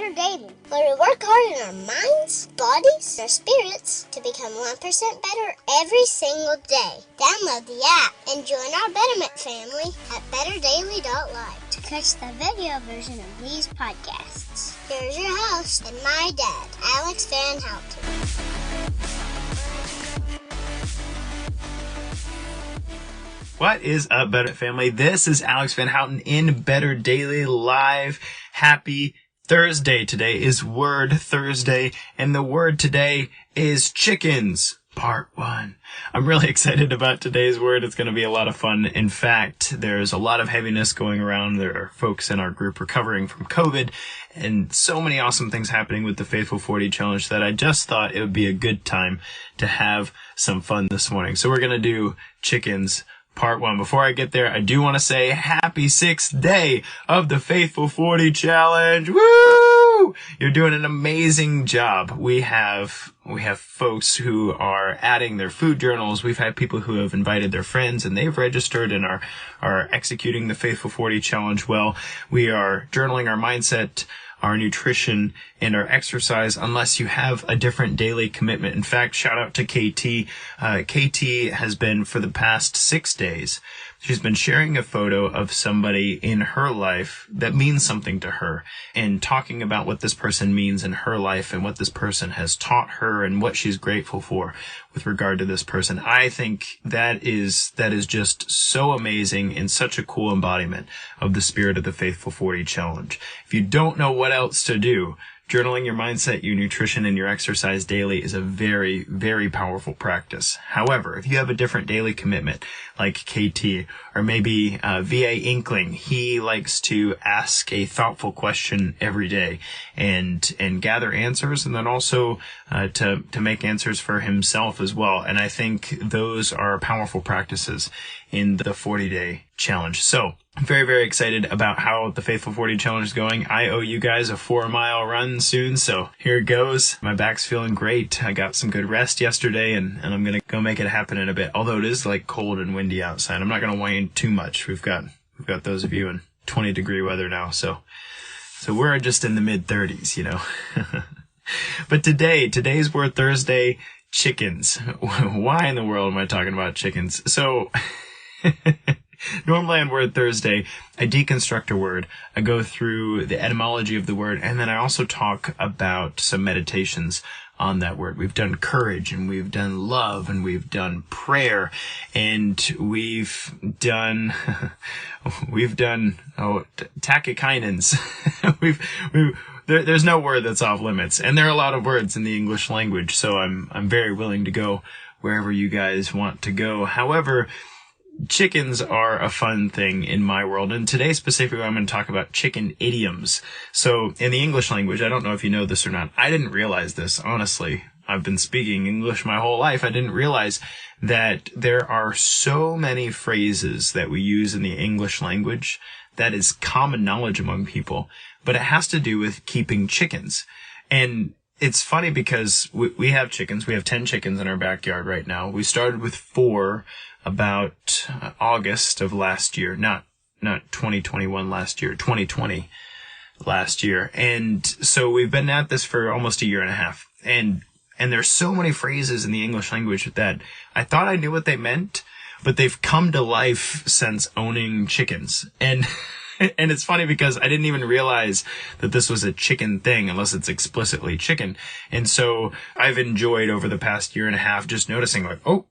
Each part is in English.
better daily, where we work hard in our minds, bodies, and our spirits to become 1% better every single day. Download the app and join our Betterment family at betterdaily.life to catch the video version of these podcasts. Here's your host and my dad, Alex Van Houten. What is up, Better family? This is Alex Van Houten in Better Daily Live. Happy Thursday. Today is Word Thursday, and the word today is chickens, part 1. I'm really excited about today's word. It's going to be a lot of fun. In fact, there's a lot of heaviness going around. There are folks in our group recovering from COVID, and so many awesome things happening with the Faithful 40 Challenge that I just thought it would be a good time to have some fun this morning. So we're going to do chickens, part 1. Before I get there, I do want to say happy 6th day of the Faithful 40 Challenge. Woo! You're doing an amazing job. We have folks who are adding their food journals. We've had people who have invited their friends and they've registered and are executing the Faithful 40 Challenge well. We are journaling our mindset, our nutrition, and our exercise, unless you have a different daily commitment. In fact, shout out to KT. KT has been, for the past 6 days, she's been sharing a photo of somebody in her life that means something to her and talking about what this person means in her life and what this person has taught her and what she's grateful for with regard to this person. I think that is just so amazing and such a cool embodiment of the spirit of the Faithful 40 Challenge. If you don't know what else to do, journaling your mindset, your nutrition, and your exercise daily is a very, very powerful practice. However, if you have a different daily commitment, like KT, or maybe VA Inkling, he likes to ask a thoughtful question every day and gather answers, and then also to make answers for himself as well. And I think those are powerful practices in the 40-day challenge. So I'm very, very excited about how the Faithful 40 Challenge is going. I owe you guys a 4-mile run soon, so here it goes. My back's feeling great. I got some good rest yesterday, and I'm going to go make it happen in a bit. Although it is like cold and windy outside. I'm not going to whine too much. We've got those of you in 20-degree weather now, so we're just in the mid-30s, you know. But today's Word Thursday, chickens. Why in the world am I talking about chickens? So normally on Word Thursday, I deconstruct a word, I go through the etymology of the word, and then I also talk about some meditations on that word. We've done courage, and we've done love, and we've done prayer, and we've done tachykines. There's no word that's off limits, and there are a lot of words in the English language, so I'm very willing to go wherever you guys want to go. However, chickens are a fun thing in my world, and today specifically I'm going to talk about chicken idioms. So in the English language, I don't know if you know this or not, I didn't realize this, honestly. I've been speaking English my whole life. I didn't realize that there are so many phrases that we use in the English language that is common knowledge among people, but it has to do with keeping chickens. And it's funny because we have chickens. We have 10 chickens in our backyard right now. We started with 4 about August of last year, not 2021 last year, 2020 last year. And so we've been at this for almost a year and a half. And there's so many phrases in the English language that I thought I knew what they meant, but they've come to life since owning chickens. And it's funny because I didn't even realize that this was a chicken thing unless it's explicitly chicken. And so I've enjoyed over the past year and a half just noticing like, oh,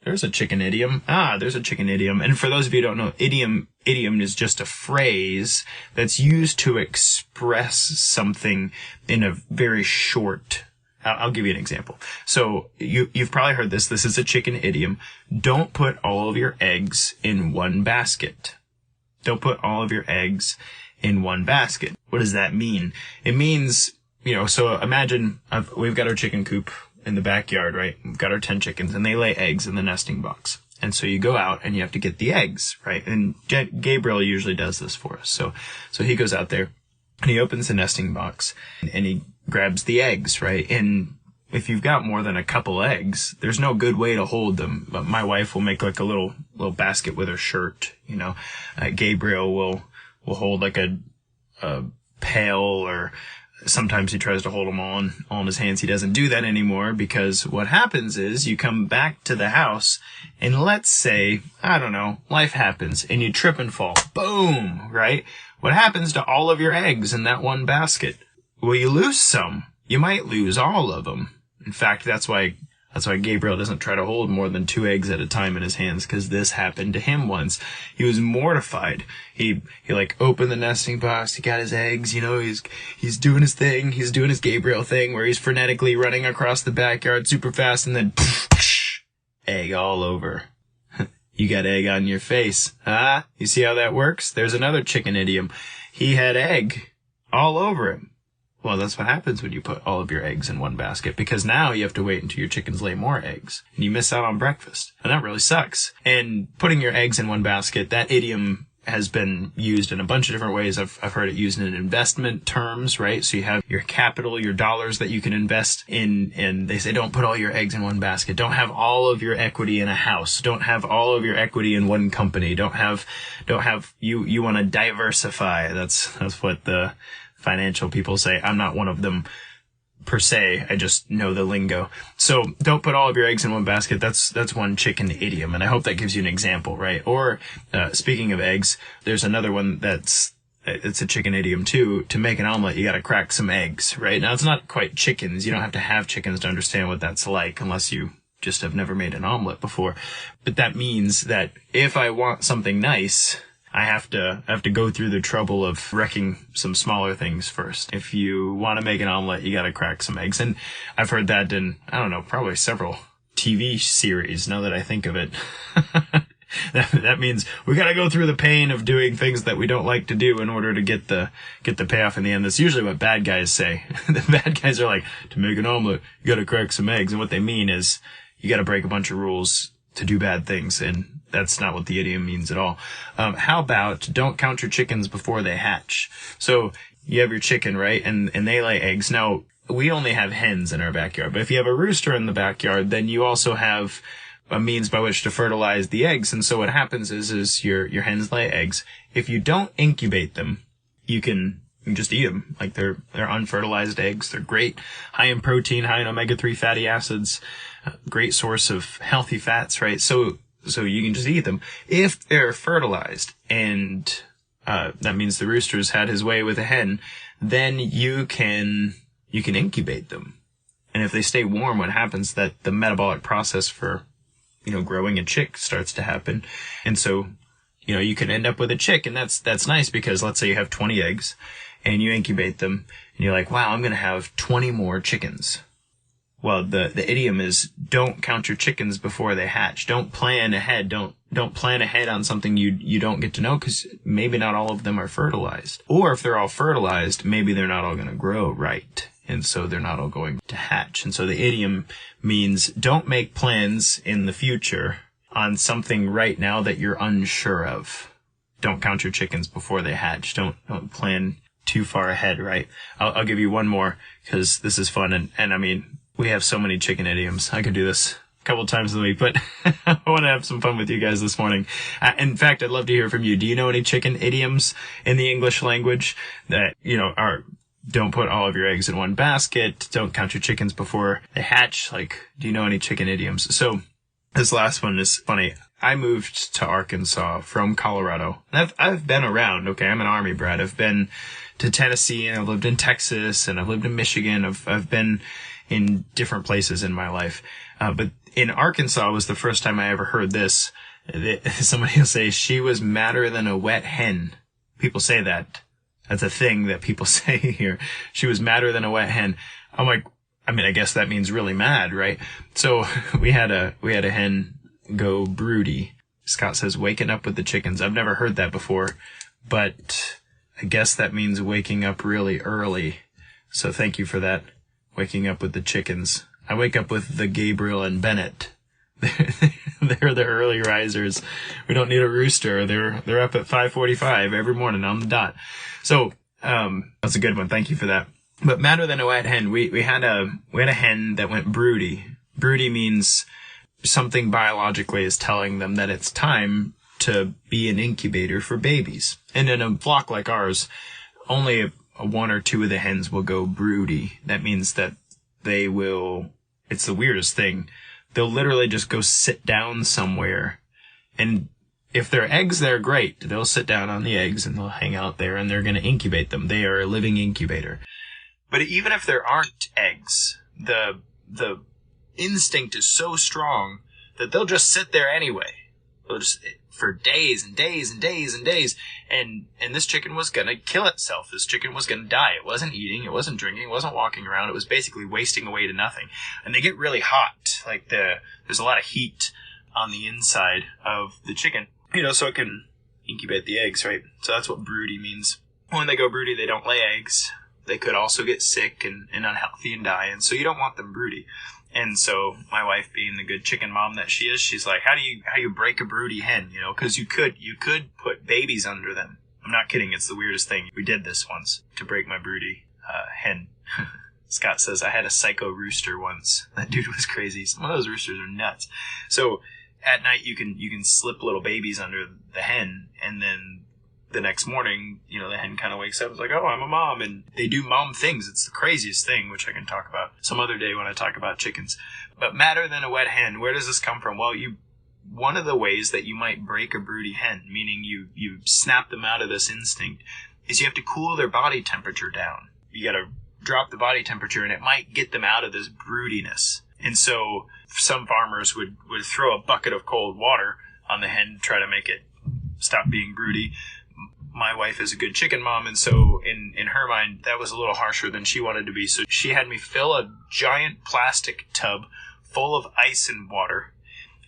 there's a chicken idiom. There's a chicken idiom. And for those of you who don't know, idiom is just a phrase that's used to express something in a very short. I'll give you an example. So you've probably heard this. This is a chicken idiom. Don't put all of your eggs in one basket. Don't put all of your eggs in one basket. What does that mean? It means, so imagine we've got our chicken coop in the backyard, right? We've got our 10 chickens and they lay eggs in the nesting box. And so you go out and you have to get the eggs, right? And Gabriel usually does this for us. So he goes out there and he opens the nesting box and he grabs the eggs, right? And if you've got more than a couple eggs, there's no good way to hold them. But my wife will make like a little basket with her shirt, Gabriel will hold like a pail or sometimes he tries to hold them all in his hands. He doesn't do that anymore, because what happens is you come back to the house and let's say, I don't know, life happens and you trip and fall. Boom, right? What happens to all of your eggs in that one basket? Well, you lose some. You might lose all of them. In fact, that's why Gabriel doesn't try to hold more than 2 eggs at a time in his hands, because this happened to him once. He was mortified. He like opened the nesting box. He got his eggs. You know, he's doing his thing. He's doing his Gabriel thing where he's frenetically running across the backyard super fast, and then egg all over. You got egg on your face. Huh? You see how that works? There's another chicken idiom. He had egg all over him. Well, that's what happens when you put all of your eggs in one basket, because now you have to wait until your chickens lay more eggs, and you miss out on breakfast. And that really sucks. And putting your eggs in one basket, that idiom has been used in a bunch of different ways. I've heard it used in investment terms, right? So you have your capital, your dollars that you can invest in, and they say don't put all your eggs in one basket. Don't have all of your equity in a house. Don't have all of your equity in one company. Don't have you want to diversify. That's what the financial people say. I'm not one of them per se. I just know the lingo. So don't put all of your eggs in one basket. That's one chicken idiom. And I hope that gives you an example, right? Or, speaking of eggs, there's another one it's a chicken idiom too. To make an omelet, you gotta crack some eggs, right? Now it's not quite chickens. You don't have to have chickens to understand what that's like, unless you just have never made an omelet before. But that means that if I want something nice, I have to go through the trouble of wrecking some smaller things first. If you want to make an omelet, you got to crack some eggs. And I've heard that in, I don't know, probably several TV series, now that I think of it. That means we got to go through the pain of doing things that we don't like to do in order to get the payoff in the end. That's usually what bad guys say. The bad guys are like, to make an omelet, you got to crack some eggs. And what they mean is you got to break a bunch of rules to do bad things. And that's not what the idiom means at all. How about don't count your chickens before they hatch? So you have your chicken, right? And they lay eggs. Now, we only have hens in our backyard, but if you have a rooster in the backyard, then you also have a means by which to fertilize the eggs. And so what happens is your hens lay eggs. If you don't incubate them, you can just eat them. Like they're unfertilized eggs. They're great, high in protein, high in omega-3 fatty acids, great source of healthy fats, right? So you can just eat them. If they're fertilized, and that means the rooster's had his way with a hen, then you can incubate them. And if they stay warm, what happens is that the metabolic process for, growing a chick starts to happen. And so, you can end up with a chick, and that's nice, because let's say you have 20 eggs and you incubate them and you're like, wow, I'm going to have 20 more chickens. Well, the idiom is don't count your chickens before they hatch. Don't plan ahead. Don't plan ahead on something you don't get to know, because maybe not all of them are fertilized. Or if they're all fertilized, maybe they're not all going to grow right. And so they're not all going to hatch. And so the idiom means don't make plans in the future on something right now that you're unsure of. Don't count your chickens before they hatch. Don't plan too far ahead, right? I'll give you one more, because this is fun. And I mean, we have so many chicken idioms. I could do this a couple times a week, but I want to have some fun with you guys this morning. In fact, I'd love to hear from you. Do you know any chicken idioms in the English language that, are don't put all of your eggs in one basket, don't count your chickens before they hatch? Like, do you know any chicken idioms? So this last one is funny. I moved to Arkansas from Colorado. And I've been around, okay? I'm an Army brat. I've been to Tennessee, and I've lived in Texas, and I've lived in Michigan. I've been in different places in my life. But in Arkansas was the first time I ever heard this. Somebody will say, she was madder than a wet hen. People say that. That's a thing that people say here. She was madder than a wet hen. I'm like, I guess that means really mad, right? So we had a hen go broody. Scott says, waking up with the chickens. I've never heard that before, but I guess that means waking up really early. So thank you for that. Waking up with the chickens. I wake up with the Gabriel and Bennett. They're the early risers. We don't need a rooster. They're up at 5:45 every morning on the dot. So, that's a good one. Thank you for that. But madder than a wet hen, we had a hen that went broody. Broody means something biologically is telling them that it's time to be an incubator for babies. And in a flock like ours, only one or two of the hens will go broody. That means that they will, it's the weirdest thing, they'll literally just go sit down somewhere, and if they're eggs, they're great. They'll sit down on the eggs and they'll hang out there and they're going to incubate them. They are a living incubator. But even if there aren't eggs, the instinct is so strong that they'll just sit there anyway. They'll just, for days and days and days and days. And this chicken was going to kill itself. This chicken was going to die. It wasn't eating. It wasn't drinking. It wasn't walking around. It was basically wasting away to nothing. And they get really hot. Like there's a lot of heat on the inside of the chicken, so it can incubate the eggs, right? So that's what broody means. When they go broody, they don't lay eggs. They could also get sick and unhealthy and die. And so you don't want them broody. And so my wife, being the good chicken mom that she is, she's like, how do you break a broody hen? Because you could put babies under them. I'm not kidding. It's the weirdest thing. We did this once to break my broody hen. Scott says, I had a psycho rooster once. That dude was crazy. Some of those roosters are nuts. So at night you can slip little babies under the hen, and then the next morning, the hen kind of wakes up and is like, oh, I'm a mom. And they do mom things. It's the craziest thing, which I can talk about some other day when I talk about chickens. But madder than a wet hen, where does this come from? Well, one of the ways that you might break a broody hen, meaning you snap them out of this instinct, is you have to cool their body temperature down. You got to drop the body temperature, and it might get them out of this broodiness. And so some farmers would throw a bucket of cold water on the hen to try to make it stop being broody. My wife is a good chicken mom, and so in her mind, that was a little harsher than she wanted to be. So she had me fill a giant plastic tub full of ice and water,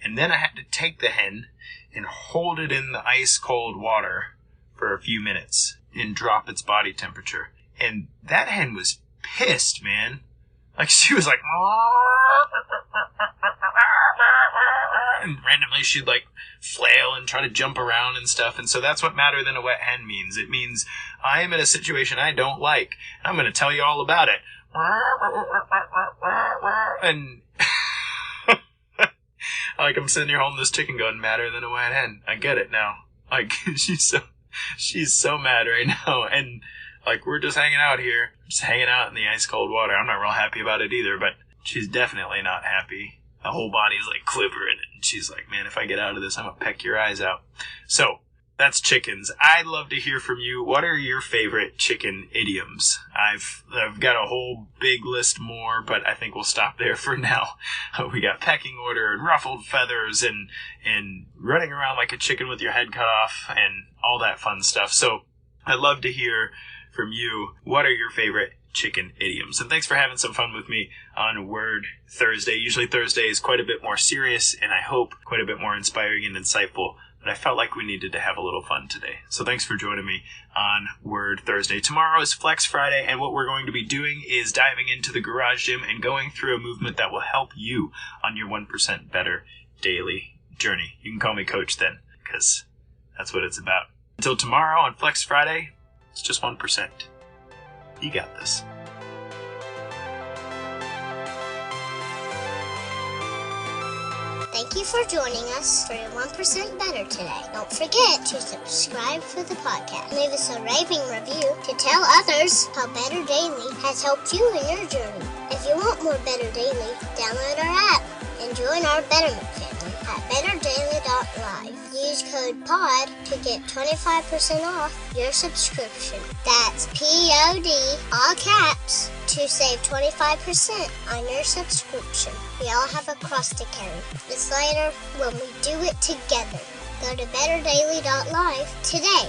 and then I had to take the hen and hold it in the ice-cold water for a few minutes and drop its body temperature. And that hen was pissed, man. Like, she was like, and randomly she'd flail and try to jump around and stuff. And so that's what madder than a wet hen means. It means I am in a situation I don't like. I'm going to tell you all about it. And I'm sitting here holding this chicken going, madder than a wet hen. I get it now. She's so mad right now. And we're just hanging out here, just hanging out in the ice cold water. I'm not real happy about it either, but she's definitely not happy. The whole body's quivering, and she's like, man, if I get out of this, I'm gonna peck your eyes out. So that's chickens. I'd love to hear from you. What are your favorite chicken idioms? I've got a whole big list more, but I think we'll stop there for now. We got pecking order and ruffled feathers and running around like a chicken with your head cut off and all that fun stuff. So I'd love to hear from you. What are your favorite chicken idioms? And thanks for having some fun with me on Word Thursday. Usually Thursday is quite a bit more serious, and I hope quite a bit more inspiring and insightful, but I felt like we needed to have a little fun today. So thanks for joining me on Word Thursday. Tomorrow is Flex Friday, and what we're going to be doing is diving into the garage gym and going through a movement that will help you on your 1% better daily journey. You can call me Coach then, because that's what it's about. Until tomorrow on Flex Friday, it's just 1%. You got this. Thank you for joining us for 1% Better today. Don't forget to subscribe for the podcast. Leave us a raving review to tell others how Better Daily has helped you in your journey. If you want more Better Daily, download our app and join our Betterment family at betterdaily.live. Use code POD to get 25% off your subscription. That's POD, all caps, to save 25% on your subscription. We all have a cross to carry. It's later when we do it together. Go to betterdaily.live today.